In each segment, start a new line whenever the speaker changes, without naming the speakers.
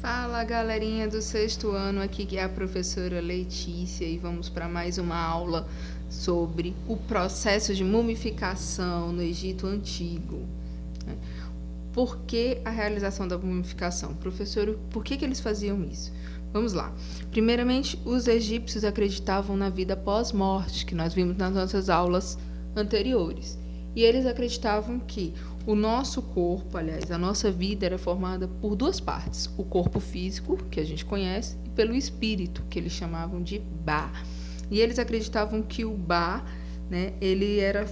Fala, galerinha do sexto ano, aqui que é a professora Letícia e vamos para mais uma aula sobre o processo de mumificação no Egito Antigo. Por que a realização da mumificação? Professor, por que eles faziam isso? Vamos lá. Primeiramente, os egípcios acreditavam na vida pós-morte, que nós vimos nas nossas aulas anteriores. E eles acreditavam que o nosso corpo, aliás, a nossa vida era formada por duas partes. O corpo físico, que a gente conhece, e pelo espírito, que eles chamavam de Ba. E eles acreditavam que o Ba, né, ele era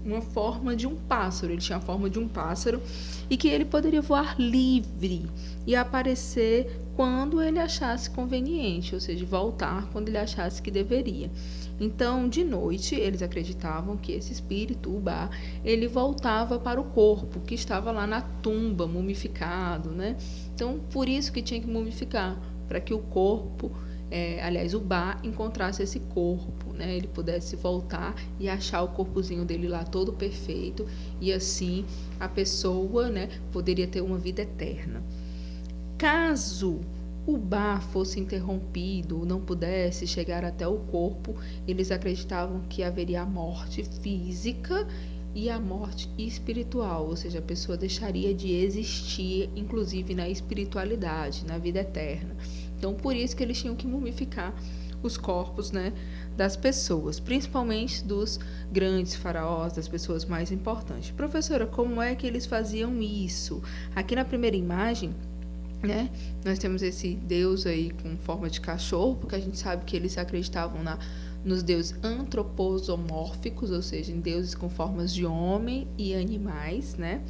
uma forma de um pássaro, ele tinha a forma de um pássaro e que ele poderia voar livre e aparecer quando ele achasse conveniente, ou seja, voltar quando ele achasse que deveria. Então, de noite, eles acreditavam que esse espírito, o Ba, ele voltava para o corpo, que estava lá na tumba, mumificado, né? Então, por isso que tinha que mumificar, para que o corpo, o Ba, encontrasse esse corpo, né? Ele pudesse voltar e achar o corpozinho dele lá todo perfeito, e assim a pessoa, né, poderia ter uma vida eterna. Caso o Ba fosse interrompido, não pudesse chegar até o corpo, eles acreditavam que haveria a morte física e a morte espiritual, ou seja, a pessoa deixaria de existir, inclusive na espiritualidade, na vida eterna. Então, por isso que eles tinham que mumificar os corpos, né, das pessoas, principalmente dos grandes faraós, das pessoas mais importantes. Professora, como é que eles faziam isso? Aqui na primeira imagem, né, nós temos esse deus aí com forma de cachorro, porque a gente sabe que eles acreditavam nos deuses antropomórficos, ou seja, em deuses com formas de homem e animais, né?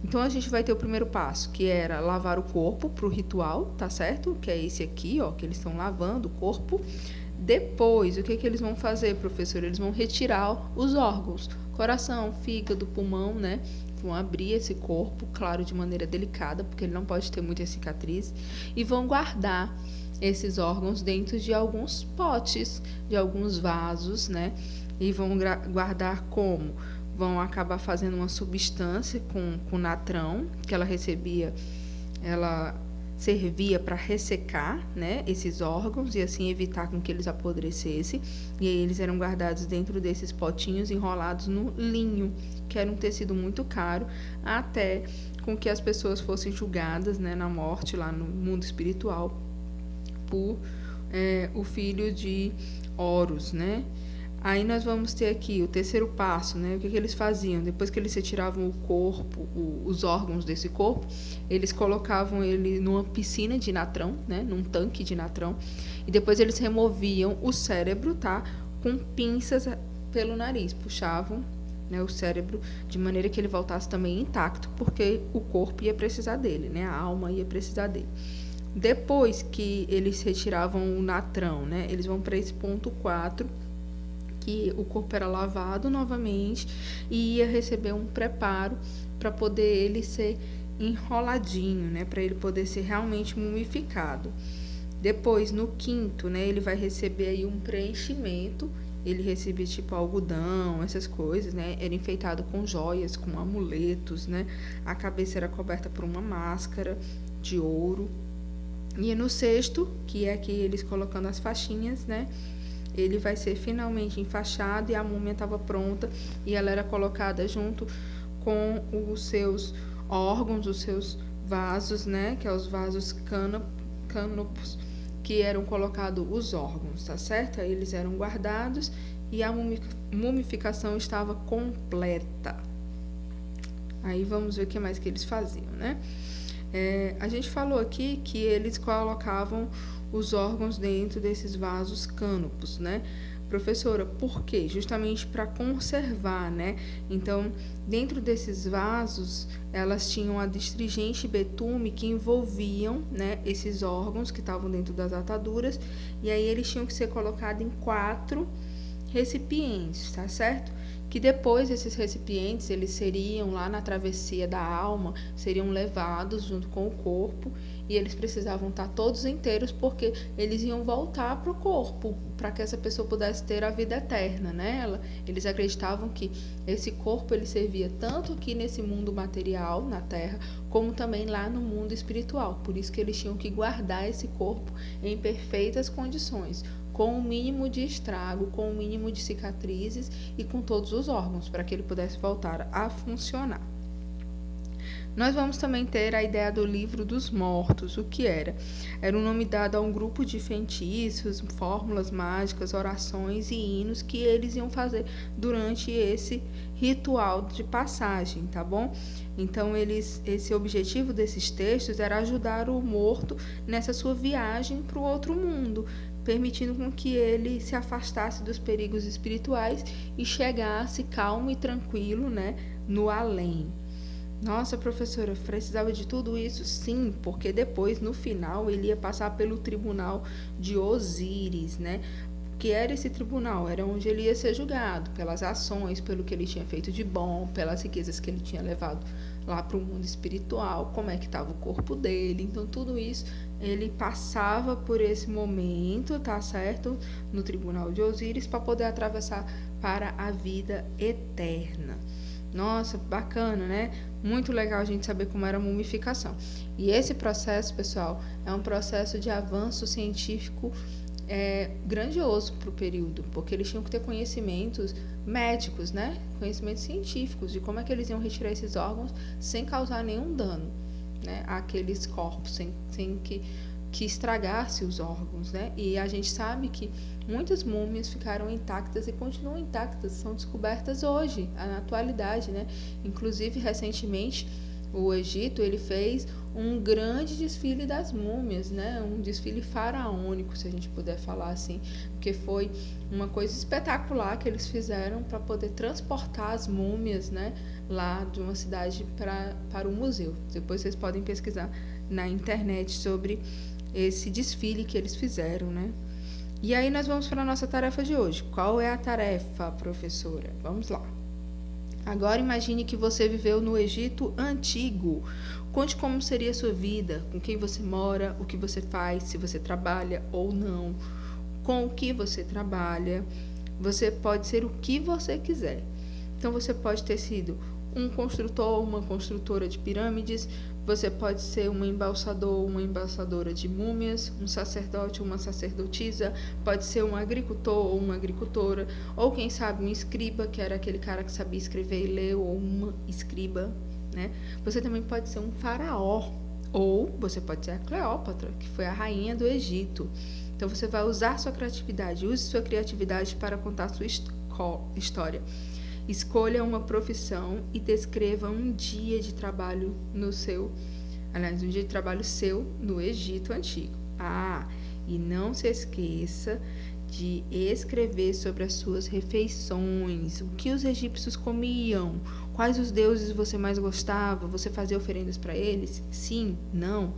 Então a gente vai ter o primeiro passo, que era lavar o corpo para o ritual, tá certo? Que é esse aqui, ó, que eles estão lavando o corpo. Depois, o que eles vão fazer, professor? Eles vão retirar os órgãos, coração, fígado, pulmão, né? Vão abrir esse corpo, claro, de maneira delicada, porque ele não pode ter muita cicatriz, e vão guardar esses órgãos dentro de alguns potes, de alguns vasos, né? E vão guardar como? Vão acabar fazendo uma substância com natrão, que ela servia para ressecar, né, esses órgãos e assim evitar com que eles apodrecessem. E aí eles eram guardados dentro desses potinhos enrolados no linho, que era um tecido muito caro, até com que as pessoas fossem julgadas, né, na morte, lá no mundo espiritual, por o filho de Horus, né? Aí nós vamos ter aqui o terceiro passo, né? O que eles faziam? Depois que eles retiravam o corpo, os órgãos desse corpo, eles colocavam ele numa piscina de natrão, né? Num tanque de natrão, e depois eles removiam o cérebro, tá? Com pinças pelo nariz, puxavam, né, o cérebro de maneira que ele voltasse também intacto, porque o corpo ia precisar dele, né? A alma ia precisar dele. Depois que eles retiravam o natrão, né? Eles vão para esse ponto 4, que o corpo era lavado novamente e ia receber um preparo para poder ele ser enroladinho, né, para ele poder ser realmente mumificado. Depois, no quinto, né, ele vai receber aí um preenchimento. Ele recebia tipo algodão, essas coisas, né? Era enfeitado com joias, com amuletos, né? A cabeça era coberta por uma máscara de ouro. E no sexto, que é aqui eles colocando as faixinhas, né? Ele vai ser finalmente enfaixado e a múmia estava pronta e ela era colocada junto com os seus órgãos, os seus vasos, né? Que é os vasos cânopos, que eram colocados os órgãos, tá certo? Aí eles eram guardados e a mumificação estava completa. Aí vamos ver o que mais que eles faziam, né? A gente falou aqui que eles colocavam os órgãos dentro desses vasos cânopos, né? Professora, por quê? Justamente para conservar, né? Então, dentro desses vasos, elas tinham adstringente e betume que envolviam, né, esses órgãos que estavam dentro das ataduras, e aí eles tinham que ser colocados em 4 recipientes, tá certo? que depois esses recipientes, eles seriam lá na travessia da alma, seriam levados junto com o corpo, e eles precisavam estar todos inteiros porque eles iam voltar para o corpo, para que essa pessoa pudesse ter a vida eterna, né? Eles acreditavam que esse corpo ele servia tanto aqui nesse mundo material, na Terra, como também lá no mundo espiritual. Por isso que eles tinham que guardar esse corpo em perfeitas condições, com o mínimo de estrago, com o mínimo de cicatrizes e com todos os órgãos, para que ele pudesse voltar a funcionar. Nós vamos também ter a ideia do livro dos mortos. O que era? Era um nome dado a um grupo de feitiços, fórmulas mágicas, orações e hinos que eles iam fazer durante esse ritual de passagem, tá bom? Então, esse objetivo desses textos era ajudar o morto nessa sua viagem para o outro mundo, permitindo com que ele se afastasse dos perigos espirituais e chegasse calmo e tranquilo, né, no além. Nossa, professora, precisava de tudo isso? Sim, porque depois, no final, ele ia passar pelo tribunal de Osíris, né? Que era esse tribunal? Era onde ele ia ser julgado pelas ações, pelo que ele tinha feito de bom, pelas riquezas que ele tinha levado lá para o mundo espiritual, como é que estava o corpo dele. Então, tudo isso, ele passava por esse momento, tá certo? No tribunal de Osíris, para poder atravessar para a vida eterna. Nossa, bacana, né? Muito legal a gente saber como era a mumificação. E esse processo, pessoal, é um processo de avanço científico grandioso para o período, porque eles tinham que ter conhecimentos médicos, né? Conhecimentos científicos de como é que eles iam retirar esses órgãos sem causar nenhum dano, né, àqueles corpos, sem que estragasse os órgãos, né? E a gente sabe que muitas múmias ficaram intactas e continuam intactas, são descobertas hoje, na atualidade, né? Inclusive, recentemente, o Egito, ele fez um grande desfile das múmias, né? Um desfile faraônico, se a gente puder falar assim, porque foi uma coisa espetacular que eles fizeram para poder transportar as múmias, né, lá de uma cidade para o museu. Depois vocês podem pesquisar na internet sobre esse desfile que eles fizeram, né? E aí nós vamos para a nossa tarefa de hoje. Qual é a tarefa, professora? Vamos lá. Agora imagine que você viveu no Egito Antigo. Conte como seria a sua vida, com quem você mora, o que você faz, se você trabalha ou não, com o que você trabalha. Você pode ser o que você quiser. Então você pode ter sido um construtor, uma construtora de pirâmides, você pode ser um embalsador, uma embalsadora de múmias, um sacerdote, uma sacerdotisa, pode ser um agricultor ou uma agricultora, ou quem sabe um escriba, que era aquele cara que sabia escrever e ler, ou uma escriba, né? Você também pode ser um faraó, ou você pode ser a Cleópatra, que foi a rainha do Egito. Então você vai usar sua criatividade, use sua criatividade para contar a sua história. Escolha uma profissão e descreva um dia de trabalho um dia de trabalho seu no Egito Antigo. E não se esqueça de escrever sobre as suas refeições, o que os egípcios comiam, quais os deuses você mais gostava, você fazia oferendas para eles? Sim? Não?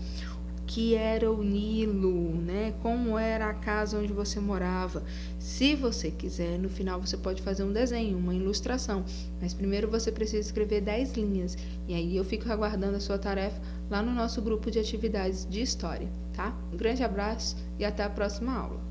Que era o Nilo, né? Como era a casa onde você morava. Se você quiser, no final você pode fazer um desenho, uma ilustração, mas primeiro você precisa escrever 10 linhas, e aí eu fico aguardando a sua tarefa lá no nosso grupo de atividades de história, tá? Um grande abraço e até a próxima aula.